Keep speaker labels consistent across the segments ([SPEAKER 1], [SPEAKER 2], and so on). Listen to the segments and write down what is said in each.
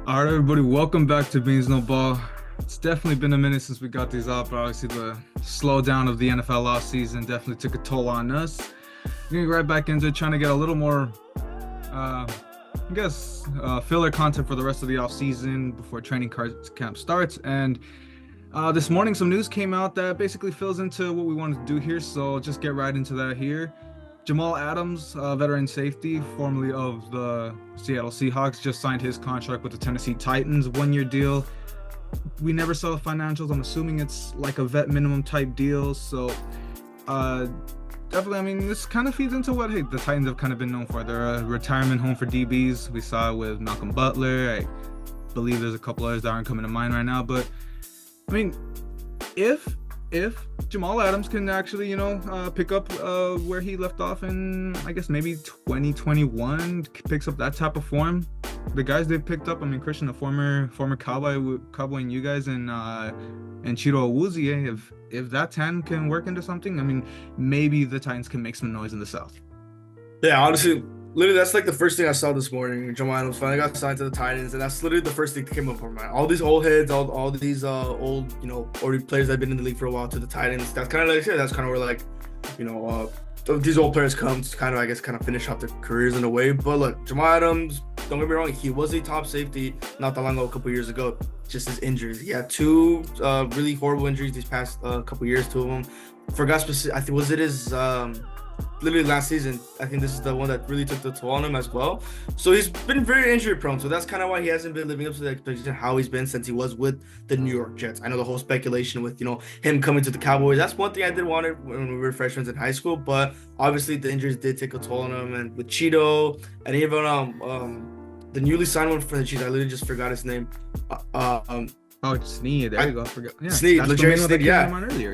[SPEAKER 1] All right, everybody, welcome back to Beans No Ball. It's definitely been a minute since we got these out, but obviously the slowdown of the NFL offseason definitely took a toll on us. We're gonna get right back into it, trying to get a little more, filler content for the rest of the offseason before camp starts. And this morning, some news came out that basically fills into what we wanted to do here, so just get right into that here. Jamal Adams, veteran safety, formerly of the Seattle Seahawks, just signed his contract with the Tennessee Titans, one-year deal. We never saw the financials. I'm assuming it's like a vet minimum type deal. So definitely, I mean, this kind of feeds into what the Titans have kind of been known for. They're a retirement home for DBs. We saw it with Malcolm Butler. I believe there's a couple others that aren't coming to mind right now. But I mean, if Jamal Adams can actually, pick up where he left off in, I guess maybe 2021, picks up that type of form. The guys they've picked up, I mean, Christian, the former Cowboy, and you guys, and Chiro Awuzie, if that 10 can work into something, I mean, maybe the Titans can make some noise in the South.
[SPEAKER 2] Yeah, honestly, literally, that's like the first thing I saw this morning. Jamal Adams finally got signed to the Titans, and that's literally the first thing that came up in my mind. All these old heads, all these old, already players that have been in the league for a while to the Titans. That's kind of like, yeah, that's kind of where these old players come to kind of, I guess, kind of finish off their careers in a way. But look, Jamal Adams, don't get me wrong, he was a top safety not that long ago, a couple years ago. Just his injuries. He had two really horrible injuries these past couple years, two of them. Forgot specific. I think was it his literally last season. I think this is the one that really took the toll on him as well. So he's been very injury prone. So that's kind of why he hasn't been living up to the expectation how he's been since he was with the New York Jets. I know the whole speculation with him coming to the Cowboys. That's one thing I did want when we were freshmen in high school. But obviously the injuries did take a toll on him. And with Cheeto and even the newly signed one for the Chiefs, I literally just forgot his name.
[SPEAKER 1] Oh, Snead. There you go. I forgot. Yeah,
[SPEAKER 2] Snead, L'Jarius Snead.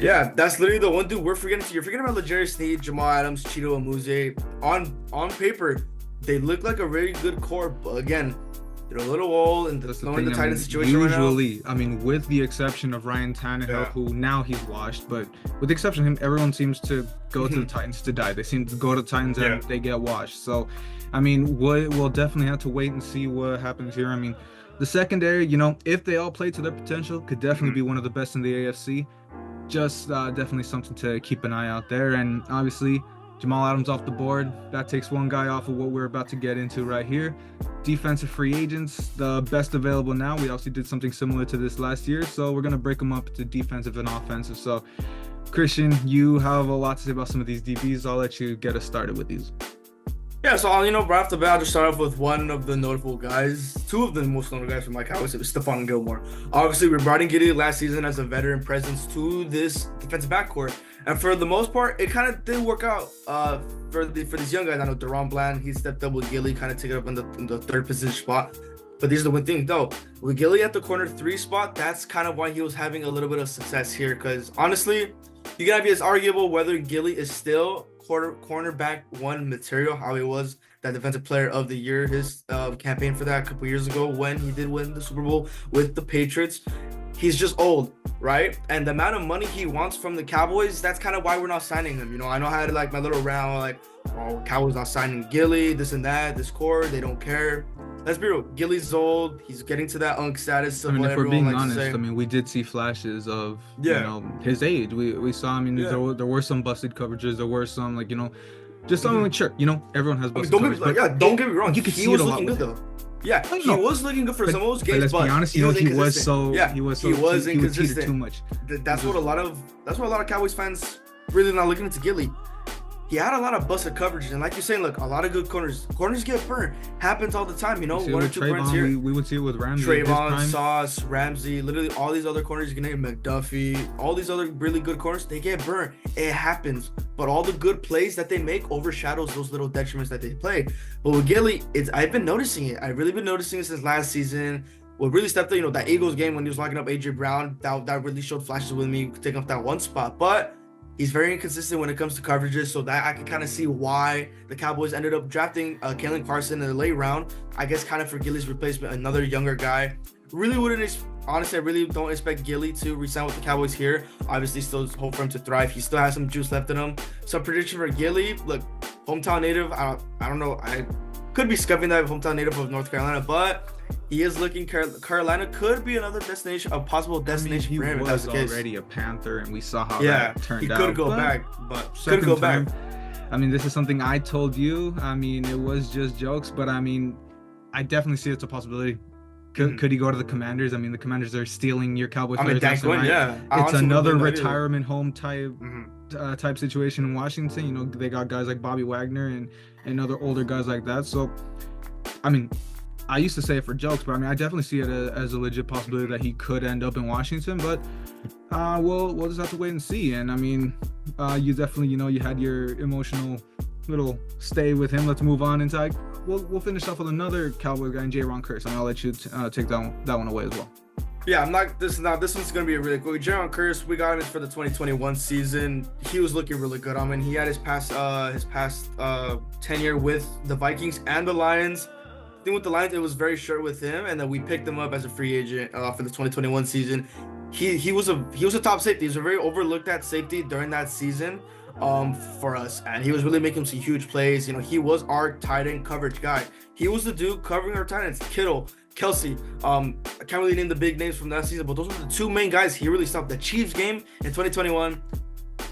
[SPEAKER 1] Yeah,
[SPEAKER 2] That's literally the one dude we're forgetting. You're forgetting about L'Jarius Snead, Jamal Adams, Cheeto Awuzie. On paper, they look like a very good core, but again, they're a little old and knowing the Titans situation
[SPEAKER 1] usually,
[SPEAKER 2] right now.
[SPEAKER 1] I mean, with the exception of Ryan Tannehill, who now he's washed, but with the exception of him, everyone seems to go to the Titans to die. They seem to go to the Titans and they get washed. So, I mean, we'll definitely have to wait and see what happens here. I mean, the secondary, if they all play to their potential, could definitely be one of the best in the AFC. Just definitely something to keep an eye out there. And obviously, Jamal Adams off the board. That takes one guy off of what we're about to get into right here. Defensive free agents, the best available now. We obviously did something similar to this last year, so we're going to break them up to defensive and offensive. So, Christian, you have a lot to say about some of these DBs. I'll let you get us started with these.
[SPEAKER 2] Yeah, so right off the bat, I'll just start off with one of the notable guys, two of the most notable guys from my Cowboys. It was Stephon Gilmore. Obviously, we brought in Gideon last season as a veteran presence to this defensive backcourt, and for the most part, it kind of did work out for these young guys. I know Deron Bland, he stepped up with Gilly, kind of took it up in the third position spot. But here's the one thing, though, with Gilly at the corner 3 spot, that's kind of why he was having a little bit of success here. Because honestly, you gotta be as arguable whether Gilly is still cornerback 1 material, how he was that defensive player of the year, his campaign for that a couple years ago when he did win the Super Bowl with the Patriots. He's just old, right? And the amount of money he wants from the Cowboys, that's kind of why we're not signing him. I know I had like my little round, Cowboys not signing Gilly, this and that, this core, they don't care. Let's be real. Gilly's old. He's getting to that unk status.
[SPEAKER 1] I mean, if we're being honest, I mean, we did see flashes of his age. We saw. I mean, there were some busted coverages. There were some just something like sure. Everyone has busted coverage.
[SPEAKER 2] Don't get me wrong.
[SPEAKER 1] You could see it a lot
[SPEAKER 2] good though. Yeah, he was looking good for some of those games.
[SPEAKER 1] But let's be honest, he was
[SPEAKER 2] inconsistent
[SPEAKER 1] too much.
[SPEAKER 2] That's what a lot of Cowboys fans really not looking into Gilly. He had a lot of busted coverage, and like you're saying, look, a lot of good corners get burned. Happens all the time, 1 or 2 burns here.
[SPEAKER 1] We would see it with Ramsey.
[SPEAKER 2] Trayvon, Sauce, Ramsey, literally all these other corners you can name, McDuffie, all these other really good corners, they get burned. It happens, but all the good plays that they make overshadows those little detriments that they play. But with Gilly, I've been noticing it. I've really been noticing it since last season. What really stepped up, that Eagles game when he was locking up AJ Brown, that really showed flashes with me taking up that 1 spot, but he's very inconsistent when it comes to coverages, so that I can kind of see why the Cowboys ended up drafting Kalen Carson in the late round. I guess kind of for Gilly's replacement, another younger guy. Honestly, I really don't expect Gilly to resign with the Cowboys here. Obviously, still hope for him to thrive. He still has some juice left in him. So prediction for Gilly, look, hometown native. I don't know. could be scuffing that hometown native of North Carolina, but he is looking. Carolina could be another destination, a possible destination for him.
[SPEAKER 1] He was already a Panther, and we saw how that turned out.
[SPEAKER 2] He could go back, but couldn't go back.
[SPEAKER 1] I mean, this is something I told you. I mean, it was just jokes, but I mean, I definitely see it's a possibility. Could he go to the Commanders? I mean, the Commanders are stealing your Cowboy players. It's another retirement home type type situation in Washington. You know, they got guys like Bobby Wagner and other older guys like that. So, I mean, I used to say it for jokes, but I mean, I definitely see it as a legit possibility that he could end up in Washington. But we'll just have to wait and see. And I mean, you definitely, you know, you had your emotional little stay with him. Let's move on into we'll finish off with another Cowboy guy, Jayron Kearse, and I'll let you take that one away as well.
[SPEAKER 2] Yeah, this one's gonna be a really quick. Jayron Kearse, we got him for the 2021 season. He was looking really good. I mean, he had his past tenure with the Vikings and the Lions. I think with the Lions, it was very short with him, and then we picked him up as a free agent for the 2021 season. He was a top safety. He was a very overlooked at safety during that season for us, and he was really making some huge plays. You know, he was our tight end coverage guy. He was the dude covering our tight ends. Kittle, Kelsey, I can't really name the big names from that season, but those were the two main guys he really stopped. The Chiefs game in 2021,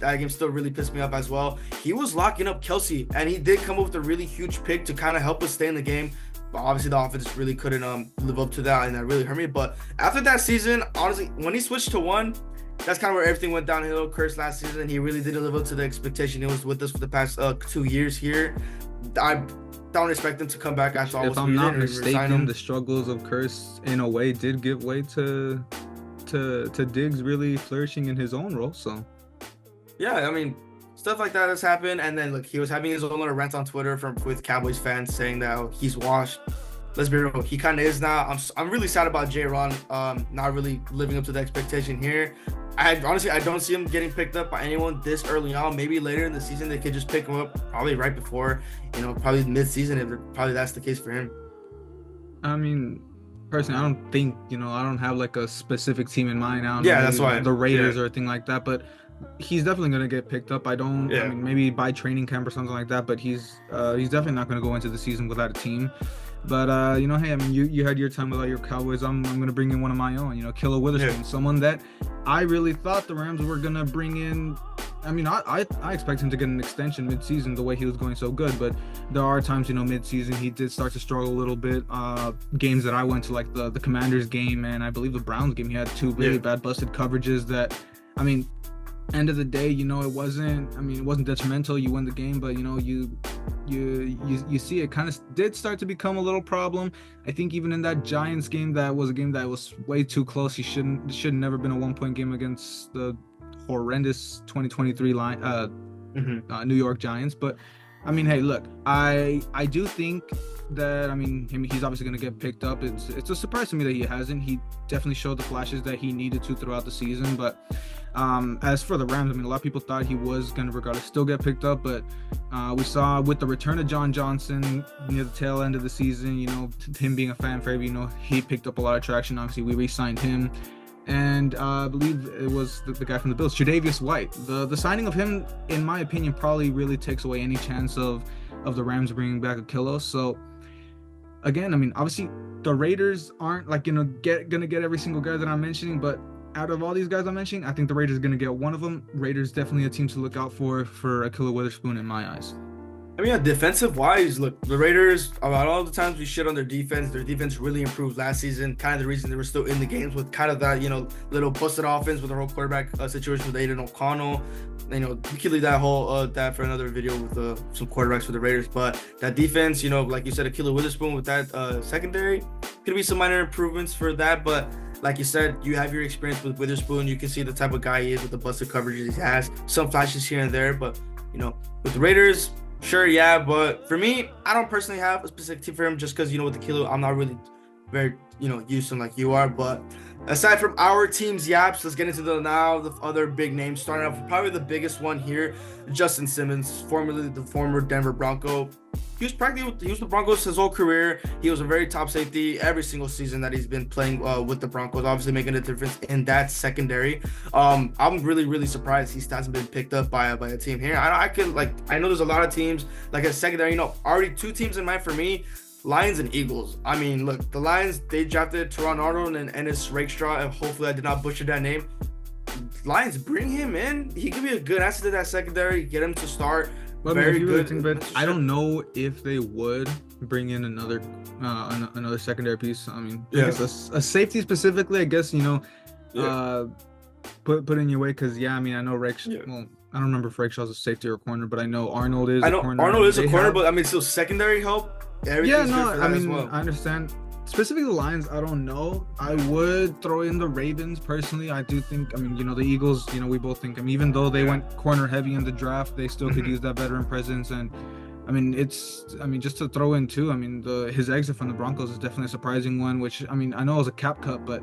[SPEAKER 2] that game still really pissed me off as well. He was locking up Kelsey, and he did come up with a really huge pick to kind of help us stay in the game. But obviously the offense really couldn't live up to that, and that really hurt me. But after that season, honestly, when he switched to one, that's kind of where everything went downhill. Kearse last season, he really didn't live up to the expectation. He was with us for the past 2 years here. I don't expect him to come back after all.
[SPEAKER 1] If I'm not mistaken, the struggles of Kearse in a way did give way to Diggs really flourishing in his own role. So
[SPEAKER 2] yeah, I mean, stuff like that has happened. And then look, he was having his own little rant on Twitter with Cowboys fans saying that he's washed. Let's be real, he kind of is now. I'm really sad about Jayron not really living up to the expectation here. I don't see him getting picked up by anyone this early on. Maybe later in the season they could just pick him up, probably right before, probably mid-season if probably that's the case for him.
[SPEAKER 1] I mean, personally, I don't think, I don't have like a specific team in mind. I don't
[SPEAKER 2] know,
[SPEAKER 1] that's why the Raiders or a thing like that, but he's definitely going to get picked up. I mean, maybe by training camp or something like that, but he's definitely not going to go into the season without a team. But hey, I mean, you had your time without your Cowboys. I'm going to bring in one of my own, Killer Witherspoon, someone that I really thought the Rams were going to bring in. I mean, I expect him to get an extension mid-season the way he was going so good, but there are times, mid-season he did start to struggle a little bit. Games that I went to, like the Commanders game and I believe the Browns game, he had two really bad busted coverages that, I mean, end of the day, it wasn't detrimental. You win the game, but you see it kind of did start to become a little problem. I think even in that Giants game, that was a game that was way too close. He should never been a 1-point game against the horrendous 2023 New York Giants. But I mean, hey, look, I do think that, I mean, he's obviously going to get picked up. It's a surprise to me that he hasn't. He definitely showed the flashes that he needed to throughout the season. But as for the Rams, I mean, a lot of people thought he was going to regardless still get picked up. But we saw with the return of John Johnson near the tail end of the season, him being a fan favorite, he picked up a lot of traction. Obviously, we re-signed him. And I believe it was the guy from the Bills, Tre'Davious White. The signing of him, in my opinion, probably really takes away any chance of the Rams bringing back Achilles. So, again, I mean, obviously, the Raiders aren't like gonna get every single guy that I'm mentioning, but out of all these guys I'm mentioning, I think the Raiders are gonna get one of them. Raiders definitely a team to look out for Ahkello Witherspoon in my eyes.
[SPEAKER 2] I mean, defensive wise, look, the Raiders, about all the times we shit on their defense really improved last season. Kind of the reason they were still in the games with kind of that, little busted offense with their whole quarterback situation with Aiden O'Connell. We could leave that whole that for another video with some quarterbacks for the Raiders. But that defense, like you said, Ahkello Witherspoon with that secondary, could be some minor improvements for that. But like you said, you have your experience with Witherspoon. You can see the type of guy he is with the busted coverages he has. Some flashes here and there, but with the Raiders. Sure, yeah, but for me, I don't personally have a specific team for him just because, with the Kilo, I'm not really very, used to him like you are. But aside from our team's yaps, let's get into the other big names. Starting off with probably the biggest one here, Justin Simmons, formerly the former Denver Bronco. he was the Broncos his whole career. He was a very top safety every single season that he's been playing with the Broncos, obviously making a difference in that secondary. I'm really surprised he hasn't been picked up by a team here. I know there's a lot of teams like a secondary, already 2 teams in mind for me. Lions and Eagles. I mean, look, the Lions, they drafted Teron Arnold and Ennis Rakestraw, and hopefully I did not butcher that name. Lions, bring him in. He could be a good asset to that secondary. Get him to start.
[SPEAKER 1] Well, very good. But I don't know if they would bring in another secondary piece. I mean, I guess a safety specifically, I guess, put in your way, because I mean, I know Rakestraw. Well, I don't remember if Rakeshaw's a safety or a corner, but I know Arnold is.
[SPEAKER 2] Arnold is a corner, but I mean, still secondary help.
[SPEAKER 1] I mean, well. I understand. Specifically the Lions, I don't know. I would throw in the Ravens personally. I do think, I mean, the Eagles, we both think, I mean, even though they went corner heavy in the draft, they still could use that veteran presence. And I mean, just to throw in too, I mean, his exit from the Broncos is definitely a surprising one, which, I mean, I know it was a cap cut, but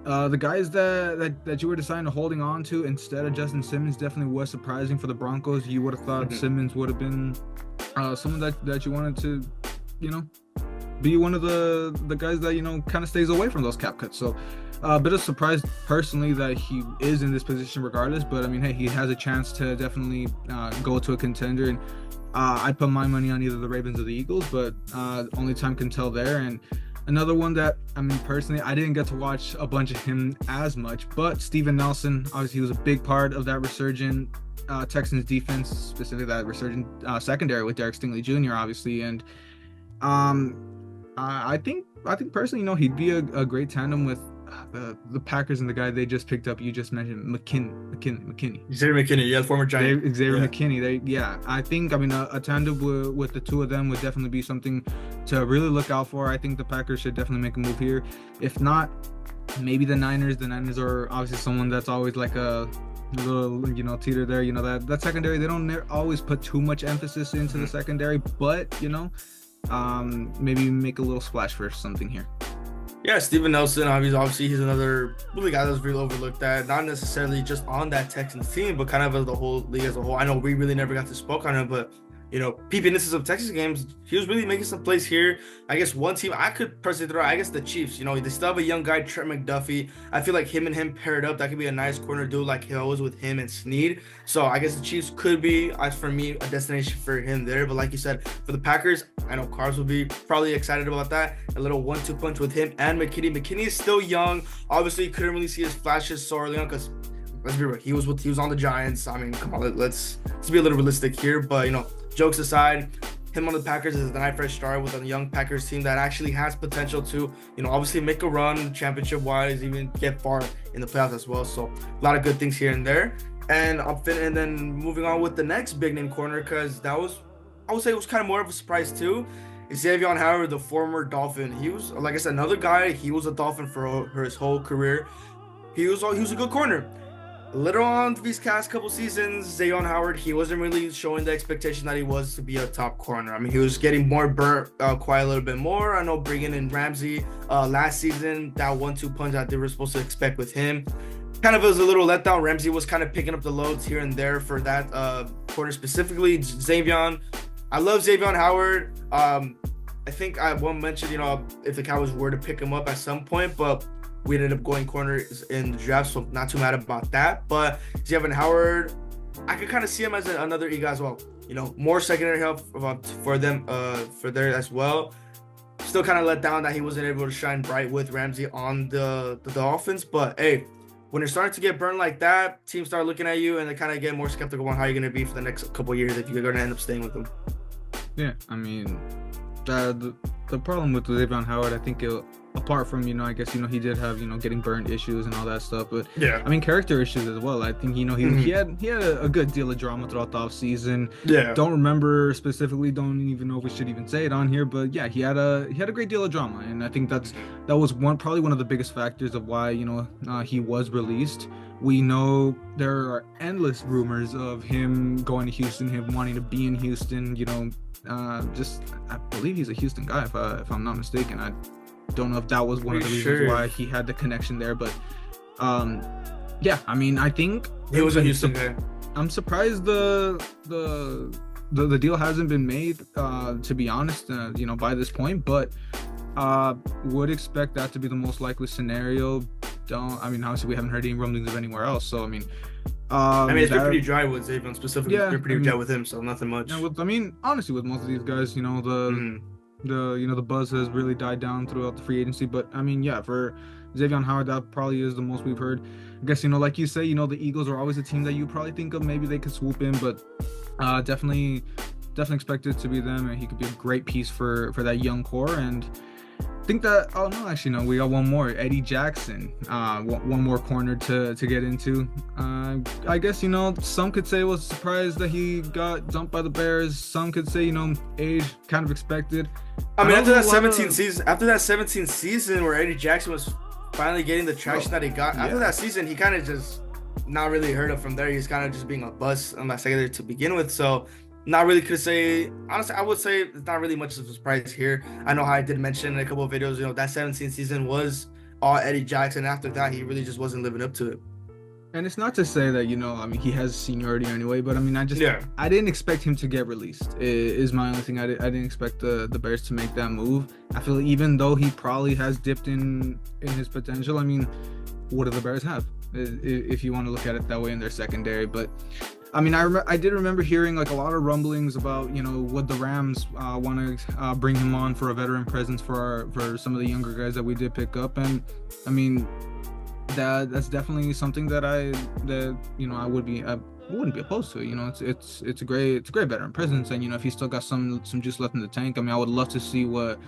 [SPEAKER 1] the guys that you were deciding to holding on to instead of Justin Simmons definitely was surprising for the Broncos. You would have thought Simmons would have been someone that you wanted to, be one of the guys that kind of stays away from those cap cuts. So a bit of surprise personally that he is in this position regardless, but I mean, hey, he has a chance to definitely go to a contender, and I'd put my money on either the Ravens or the Eagles, but only time can tell there. And another one that, I mean, personally, I didn't get to watch a bunch of him as much, but Steven Nelson, obviously he was a big part of that resurgent Texans defense, specifically that resurgent secondary with Derek Stingley Jr. obviously, and I think personally, he'd be a great tandem with the Packers and the guy they just picked up. You just mentioned McKinney.
[SPEAKER 2] Xavier McKinney, the former Giant.
[SPEAKER 1] Xavier McKinney. I think, I mean, a tandem with the 2 of them would definitely be something to really look out for. I think the Packers should definitely make a move here. If not, maybe the Niners. The Niners are obviously someone that's always like a little, teeter there. That secondary, they don't always put too much emphasis into the secondary, but maybe make a little splash for something here.
[SPEAKER 2] Yeah, Steven Nelson, obviously he's another really guy that's really overlooked at, not necessarily just on that Texans team, but kind of as the whole league as a whole. I know we really never got to spoke on him, but peeping into some Texas games, he was really making some plays here. I guess one team I could personally throw, I guess the Chiefs. They still have a young guy, Trent McDuffie. I feel like him paired up, that could be a nice corner dude like he was with him and Snead. So I guess the Chiefs could be, as for me, a destination for him there. But like you said, for the Packers, I know Cars will be probably excited about that. A little 1-2 punch with him and McKinney. McKinney is still young. Obviously, you couldn't really see his flashes so early on because, let's be real, he was on the Giants. I mean, come on, let's be a little realistic here. But jokes aside, him on the Packers is the night fresh start with a young Packers team that actually has potential to, obviously make a run championship wise, even get far in the playoffs as well. So a lot of good things here and there. And then moving on with the next big name corner, because that was, I would say, it was kind of more of a surprise too. Xavier Howard, the former Dolphin. He was, like I said, another guy. He was a Dolphin for his whole career. He was a good corner. Later on these past couple seasons, Xavier Howard, he wasn't really showing the expectation that he was to be a top corner. I mean, he was getting more burnt quite a little bit more. I know bringing in Ramsey last season, that 1-2 punch that they were supposed to expect with him, kind of was a little letdown. Ramsey was kind of picking up the loads here and there for that corner specifically. Xavier, I love Xavier Howard. I think I won't mention, if the Cowboys were to pick him up at some point, but we ended up going corners in the draft, so not too mad about that. But Xavier Howard, I could kind of see him as another E guy as well. More secondary help for them for there as well. Still kind of let down that he wasn't able to shine bright with Ramsey on the Dolphins. But hey, when you're starting to get burned like that, teams start looking at you and they kind of get more skeptical on how you're going to be for the next couple of years if you're going to end up staying with them.
[SPEAKER 1] Yeah, I mean, the problem with Xavier Howard, I think apart from, I guess, he did have, getting burned issues and all that stuff, but yeah, I mean, character issues as well. I think, he had a good deal of drama throughout the offseason. Yeah. Don't remember specifically, don't even know if we should even say it on here, but yeah, he had a great deal of drama. And I think that was probably one of the biggest factors of why, he was released. We know there are endless rumors of him going to Houston, him wanting to be in Houston, I believe he's a Houston guy, if I'm not mistaken. I don't know if that was one of the reasons why he had the connection there, but yeah, I mean, I think
[SPEAKER 2] he was a Houston guy.
[SPEAKER 1] I'm surprised the the deal hasn't been made, to be honest, you know, by this point, but would expect that to be the most likely scenario. I mean, obviously we haven't heard any rumblings of anywhere else, so I mean,
[SPEAKER 2] it's been pretty dry with Xavier specifically. Yeah, it's been pretty dry with him, so nothing much.
[SPEAKER 1] Yeah, I mean, honestly, with most of these guys, you know, the buzz has really died down throughout the free agency. But I mean, yeah, for Xavier Howard, that probably is the most we've heard. I guess, you know, like you say, you know, the Eagles are always a team that you probably think of. Maybe they could swoop in, but definitely expect it to be them, and he could be a great piece for that young core. And I think that, oh no, actually no, we got one more, Eddie Jackson, one more corner to get into. I guess, you know, some could say it was a surprise that he got dumped by the Bears. Some could say, you know, age kind of expected.
[SPEAKER 2] I mean, after that 17th season where Eddie Jackson was finally getting the traction that he got, after that season, he kind of just not really heard of from there. He's kind of just being a bust unless I get there to begin with. So not really could say, honestly, I would say it's not really much of a surprise here. I know how I did mention in a couple of videos, you know, that 17th season was all Eddie Jackson. After that, he really just wasn't living up to it.
[SPEAKER 1] And it's not to say that, you know, I mean, he has seniority anyway, but I mean, I didn't expect him to get released, is my only thing. I didn't expect the Bears to make that move. I feel even though he probably has dipped in his potential, I mean, what do the Bears have, if you want to look at it that way, in their secondary? But I mean, I did remember hearing like a lot of rumblings about, you know, would the Rams want to bring him on for a veteran presence for some of the younger guys that we did pick up. And I mean, that's definitely something that I wouldn't be opposed to. You know, it's a great veteran presence, and you know, if he's still got some juice left in the tank, I mean, I would love to see what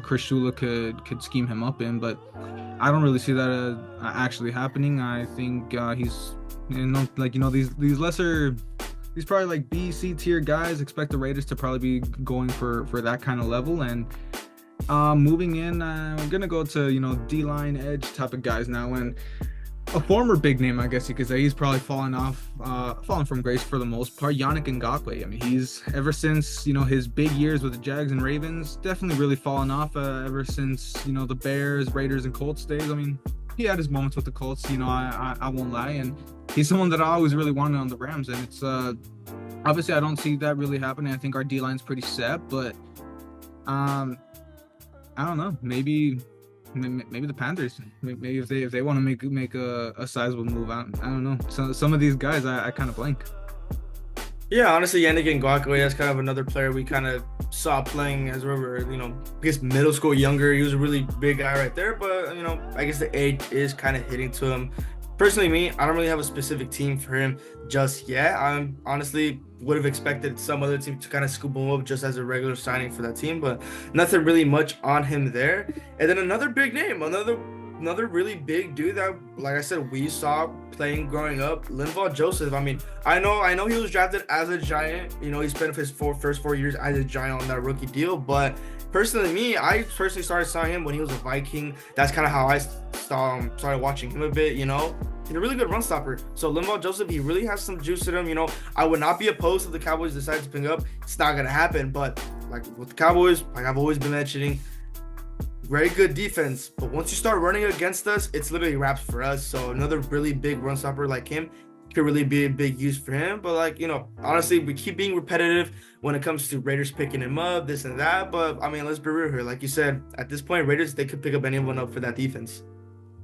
[SPEAKER 1] Chris Shula could scheme him up in, but I don't really see that actually happening. I think he's, you know, like, you know, these lesser, these probably like B, C tier guys expect the Raiders to probably be going for that kind of level. And moving in, I'm gonna go to, you know, D-line edge type of guys now, and a former big name, I guess you could say. He's probably fallen from grace for the most part. Yannick Ngakoue. I mean, he's, ever since, you know, his big years with the Jags and Ravens, definitely really fallen off. Ever since, you know, the Bears, Raiders, and Colts days. I mean, he had his moments with the Colts, you know, I won't lie, and he's someone that I always really wanted on the Rams, and it's obviously I don't see that really happening. I think our D-line's pretty set, but I don't know, maybe the Panthers, maybe if they want to make a sizable move out, I don't know. So some of these guys I kind of blank.
[SPEAKER 2] Yeah, honestly, Yannick Ngakoue, that's kind of another player we kind of saw playing as we were, you know, I guess middle school, younger. He was a really big guy right there, but, you know, I guess the age is kind of hitting to him. Personally, me, I don't really have a specific team for him just yet. I honestly would have expected some other team to kind of scoop him up just as a regular signing for that team, but nothing really much on him there. And then another big name, another really big dude that, like I said, we saw playing growing up, Linval Joseph. I mean, I know he was drafted as a Giant. You know, he spent his first 4 years as a Giant on that rookie deal. But personally, I started seeing him when he was a Viking. That's kind of how I started watching him a bit, you know. He's a really good run stopper. So Linval Joseph, he really has some juice in him. You know, I would not be opposed if the Cowboys decide to pick up. It's not going to happen. But like with the Cowboys, like I've always been mentioning, very good defense, but once you start running against us, it's literally wraps for us. So another really big run stopper like him could really be a big use for him. But like, you know, honestly, we keep being repetitive when it comes to Raiders picking him up, this and that. But I mean, let's be real here. Like you said, at this point, Raiders, they could pick up anyone up for that defense.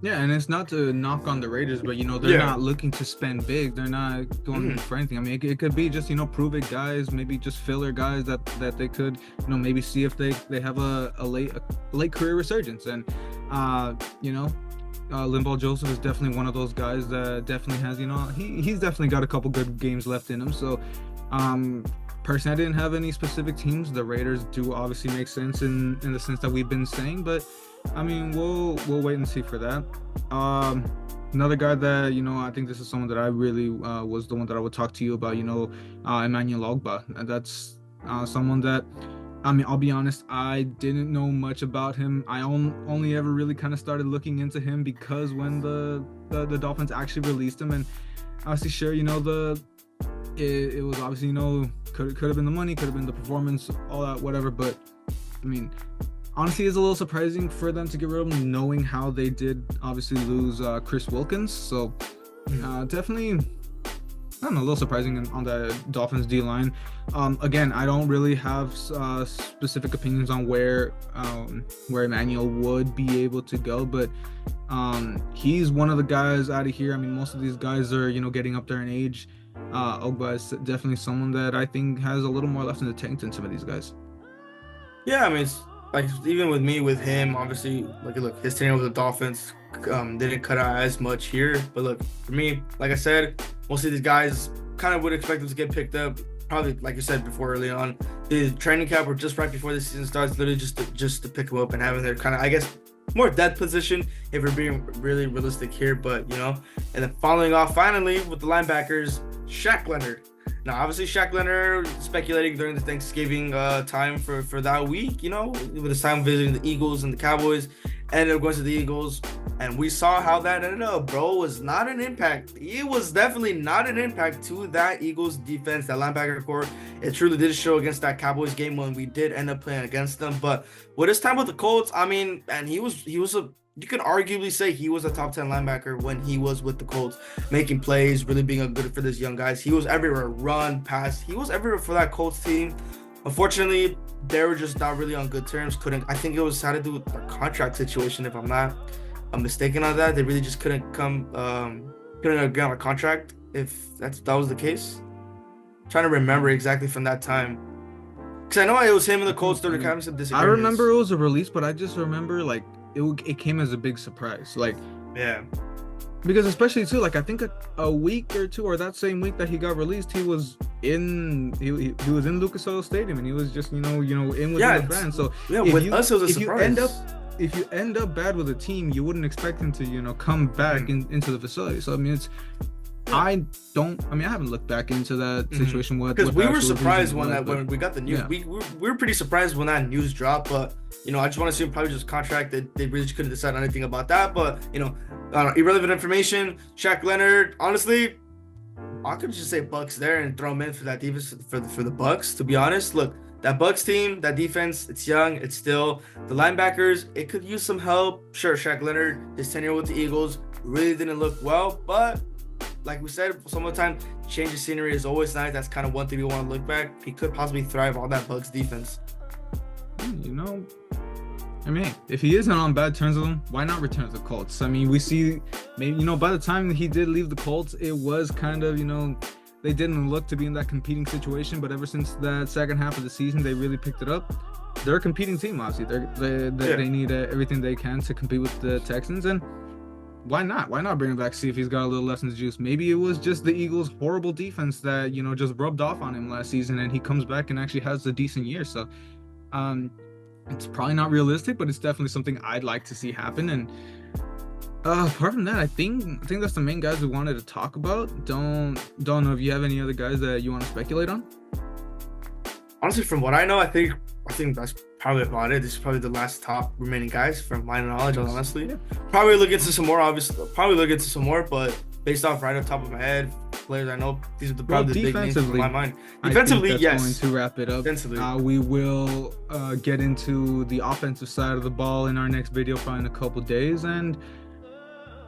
[SPEAKER 1] Yeah, and it's not to knock on the Raiders, but, you know, they're not looking to spend big. They're not going for anything. I mean, it could be just, you know, prove it guys, maybe just filler guys that they could, you know, maybe see if they have a late career resurgence. And, you know, Linval Joseph is definitely one of those guys that definitely has, you know, he's definitely got a couple good games left in him. So, personally, I didn't have any specific teams. The Raiders do obviously make sense in the sense that we've been saying, but I mean, we'll wait and see for that. Another guy that, you know, I think this is someone that I really was the one that I would talk to you about, you know, Emmanuel Ogbah. And that's someone that, I mean, I'll be honest, I didn't know much about him. I only ever really kind of started looking into him because when the Dolphins actually released him, and obviously, sure, you know, it was obviously, you know, could have been the money, could have been the performance, all that, whatever. But I mean, honestly, it's a little surprising for them to get rid of him, knowing how they did obviously lose Chris Wilkins. So definitely, I don't know, a little surprising on the Dolphins D line. Again, I don't really have specific opinions on where Emmanuel would be able to go, but he's one of the guys out of here. I mean, most of these guys are, you know, getting up there in age. Ogba is definitely someone that I think has a little more left in the tank than some of these guys.
[SPEAKER 2] Yeah, I mean, it's like even with him, obviously, look, his tenure with the Dolphins didn't cut out as much here. But look, for me, like I said, most of these guys kind of would expect them to get picked up. Probably, like you said before, early on, the training camp were just right before the season starts, literally just to pick them up and having their kind of, I guess, more depth position if we're being really realistic here. But you know, and then following off finally with the linebackers, Shaq Leonard. Now, obviously, Shaq Leonard speculating during the Thanksgiving time for that week, you know, with his time visiting the Eagles and the Cowboys, ended up going to the Eagles, and we saw how that ended up, bro. Was not an impact. It was definitely not an impact to that Eagles defense, that linebacker core. It truly did show against that Cowboys game when we did end up playing against them. But with his time with the Colts, I mean, and he was you could arguably say he was a top 10 linebacker when he was with the Colts, making plays, really being a good for this young guys. He was everywhere, run, pass. He was everywhere for that Colts team. Unfortunately, they were just not really on good terms. I think it was had to do with the contract situation, if I'm not mistaken on that. They really just couldn't agree on a contract, if that was the case. I'm trying to remember exactly from that time. Because I know it was him and the Colts that were kind of some disagreements.
[SPEAKER 1] I remember it was a release, but I just remember, like, it came as a big surprise. Like,
[SPEAKER 2] yeah.
[SPEAKER 1] Because especially too, like I think a week or two, or that same week that he got released, he was in Lucas Oil Stadium, and he was just in with the fans. So
[SPEAKER 2] yeah, with us it was a surprise.
[SPEAKER 1] If you end up bad with a team, you wouldn't expect him to come back into the facility. So I mean, I haven't looked back into that situation
[SPEAKER 2] because we were surprised when we got the news. Yeah. We were pretty surprised when that news dropped, but I just want to assume probably just contract that they really just couldn't decide anything about that. But irrelevant information. Shaq Leonard, honestly, I could just say Bucks there and throw him in for that defense for the Bucks. To be honest, look, that Bucks team, that defense, it's young, it's still the linebackers. It could use some help. Sure, Shaq Leonard, his tenure with the Eagles really didn't look well, but like we said, some of the time, change of scenery is always nice. That's kind of one thing we want to look back. He could possibly thrive on that Bucks defense.
[SPEAKER 1] I mean, if he isn't on bad terms with them, why not return to the Colts? I mean, we see, maybe, by the time he did leave the Colts, it was kind of, they didn't look to be in that competing situation. But ever since that second half of the season, they really picked it up. They're a competing team, obviously. They need everything they can to compete with the Texans, and why not? Why not bring him back, see if he's got a little left in the juice? Maybe it was just the Eagles' horrible defense that, just rubbed off on him last season, and he comes back and actually has a decent year. So, it's probably not realistic, but it's definitely something I'd like to see happen. And apart from that, I think that's the main guys we wanted to talk about. Don't know if you have any other guys that you want to speculate on.
[SPEAKER 2] Honestly, from what I know, I think that's probably about it. This is probably the last top remaining guys from my knowledge, honestly. Yeah. Probably look into some more, but based off right off the top of my head, players I know, these are probably the big names in my mind. Defensively, yes.
[SPEAKER 1] Going to wrap it up. We will get into the offensive side of the ball in our next video, probably in a couple days. And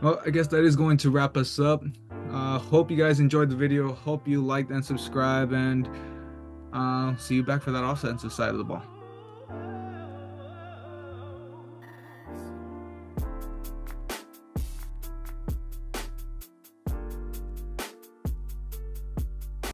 [SPEAKER 1] well, I guess that is going to wrap us up. Hope you guys enjoyed the video. Hope you liked and subscribe, and see you back for that offensive side of the ball.